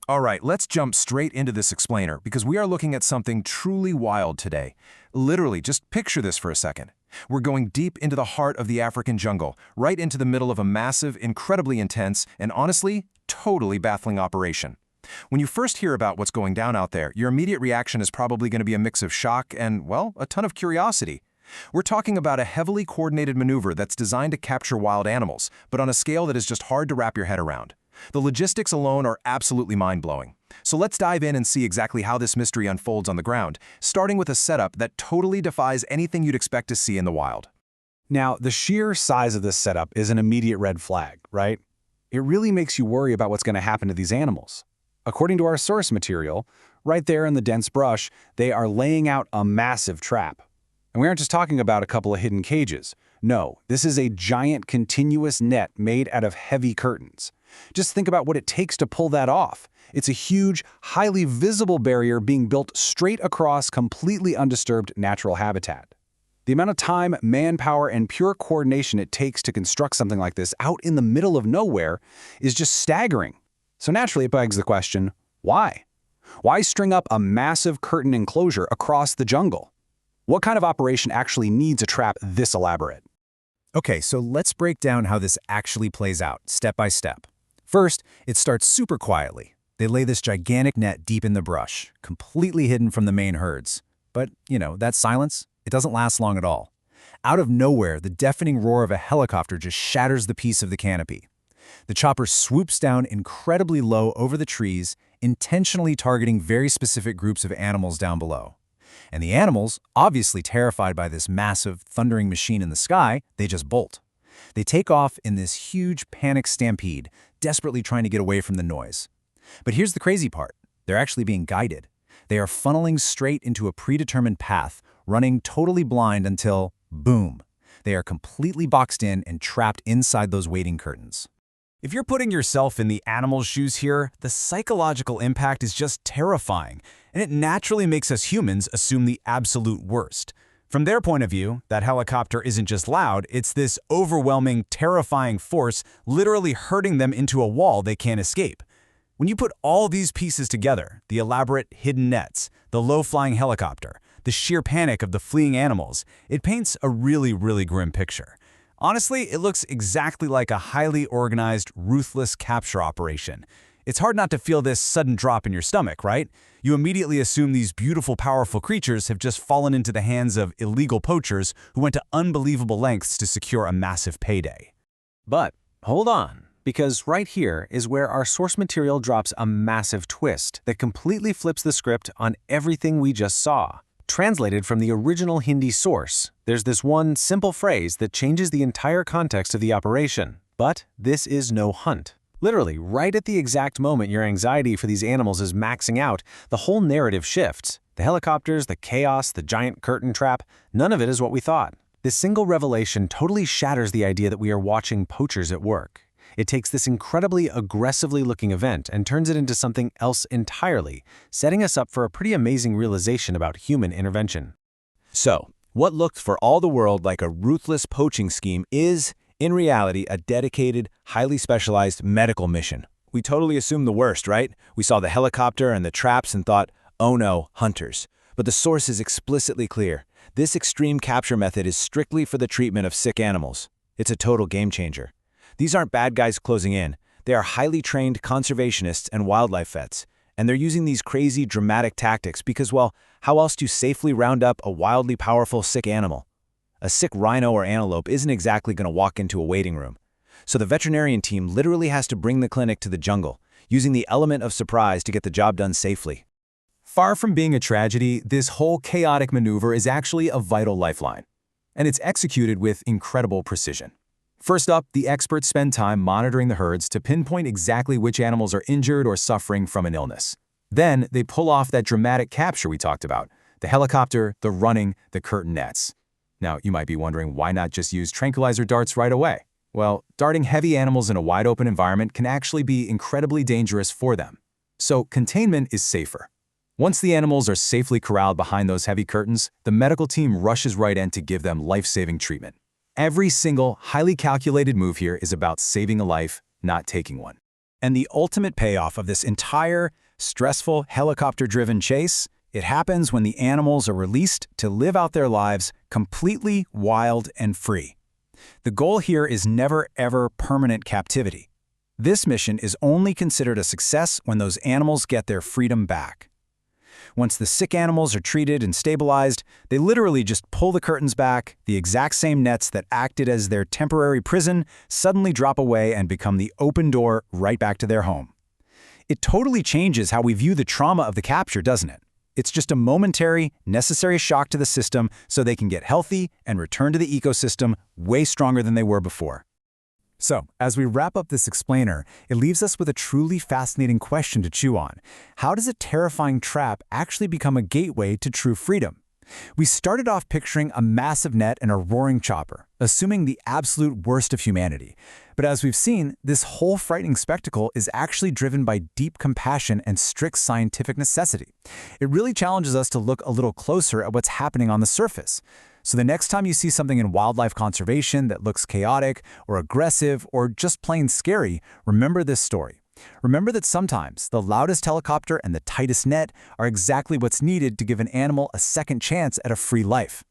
All right, let's jump straight into this explainer because we are looking at something truly wild today. Literally, just picture this for a second. We're going deep into the heart of the African jungle, right into the middle of a massive, incredibly intense, and honestly, totally baffling operation. When you first hear about what's going down out there, your immediate reaction is probably going to be a mix of shock and, well, a ton of curiosity. We're talking about a heavily coordinated maneuver that's designed to capture wild animals, but on a scale that is just hard to wrap your head around. The logistics alone are absolutely mind-blowing. So let's dive in and see exactly how this mystery unfolds on the ground, starting with a setup that totally defies anything you'd expect to see in the wild. Now, the sheer size of this setup is an immediate red flag, right? It really makes you worry about what's going to happen to these animals. According to our source material, right there in the dense brush, they are laying out a massive trap. And we aren't just talking about a couple of hidden cages. No, this is a giant continuous net made out of heavy curtains. Just think about what it takes to pull that off. It's a huge, highly visible barrier being built straight across completely undisturbed natural habitat. The amount of time, manpower, and pure coordination it takes to construct something like this out in the middle of nowhere is just staggering. So naturally it begs the question, why? Why string up a massive curtain enclosure across the jungle? What kind of operation actually needs a trap this elaborate? Okay, so let's break down how this actually plays out, step by step. First, it starts super quietly. They lay this gigantic net deep in the brush, completely hidden from the main herds. But, that silence, it doesn't last long at all. Out of nowhere, the deafening roar of a helicopter just shatters the piece of the canopy. The chopper swoops down incredibly low over the trees, intentionally targeting very specific groups of animals down below. And the animals, obviously terrified by this massive, thundering machine in the sky, they just bolt. They take off in this huge panic stampede, desperately trying to get away from the noise. But here's the crazy part. They're actually being guided. They are funneling straight into a predetermined path, running totally blind until, boom, they are completely boxed in and trapped inside those waiting curtains. If you're putting yourself in the animal's shoes here, the psychological impact is just terrifying, and it naturally makes us humans assume the absolute worst. From their point of view, that helicopter isn't just loud, it's this overwhelming, terrifying force literally herding them into a wall they can't escape. When you put all these pieces together, the elaborate hidden nets, the low-flying helicopter, the sheer panic of the fleeing animals, it paints a really, really grim picture. Honestly, it looks exactly like a highly organized, ruthless capture operation. It's hard not to feel this sudden drop in your stomach, right? You immediately assume these beautiful, powerful creatures have just fallen into the hands of illegal poachers who went to unbelievable lengths to secure a massive payday. But hold on, because right here is where our source material drops a massive twist that completely flips the script on everything we just saw. Translated from the original Hindi source, there's this one simple phrase that changes the entire context of the operation. But this is no hunt. Literally, right at the exact moment your anxiety for these animals is maxing out, the whole narrative shifts. The helicopters, the chaos, the giant curtain trap, none of it is what we thought. This single revelation totally shatters the idea that we are watching poachers at work. It takes this incredibly aggressively looking event and turns it into something else entirely, setting us up for a pretty amazing realization about human intervention. So, what looked for all the world like a ruthless poaching scheme is, in reality, a dedicated, highly specialized medical mission. We totally assumed the worst, right? We saw the helicopter and the traps and thought, oh no, hunters. But the source is explicitly clear. This extreme capture method is strictly for the treatment of sick animals. It's a total game changer. These aren't bad guys closing in. They are highly trained conservationists and wildlife vets. And they're using these crazy, dramatic tactics because, well, how else do you safely round up a wildly powerful sick animal? A sick rhino or antelope isn't exactly going to walk into a waiting room. So the veterinarian team literally has to bring the clinic to the jungle, using the element of surprise to get the job done safely. Far from being a tragedy, this whole chaotic maneuver is actually a vital lifeline. And it's executed with incredible precision. First up, the experts spend time monitoring the herds to pinpoint exactly which animals are injured or suffering from an illness. Then, they pull off that dramatic capture we talked about, the helicopter, the running, the curtain nets. Now, you might be wondering why not just use tranquilizer darts right away? Well, darting heavy animals in a wide-open environment can actually be incredibly dangerous for them. So, containment is safer. Once the animals are safely corralled behind those heavy curtains, the medical team rushes right in to give them life-saving treatment. Every single, highly calculated move here is about saving a life, not taking one. And the ultimate payoff of this entire, stressful, helicopter-driven chase, it happens when the animals are released to live out their lives completely wild and free. The goal here is never, ever permanent captivity. This mission is only considered a success when those animals get their freedom back. Once the sick animals are treated and stabilized, they literally just pull the curtains back, the exact same nets that acted as their temporary prison suddenly drop away and become the open door right back to their home. It totally changes how we view the trauma of the capture, doesn't it? It's just a momentary, necessary shock to the system so they can get healthy and return to the ecosystem way stronger than they were before. So, as we wrap up this explainer, it leaves us with a truly fascinating question to chew on. How does a terrifying trap actually become a gateway to true freedom? We started off picturing a massive net and a roaring chopper, assuming the absolute worst of humanity. But as we've seen, this whole frightening spectacle is actually driven by deep compassion and strict scientific necessity. It really challenges us to look a little closer at what's happening on the surface. So the next time you see something in wildlife conservation that looks chaotic or aggressive or just plain scary, remember this story. Remember that sometimes the loudest helicopter and the tightest net are exactly what's needed to give an animal a second chance at a free life.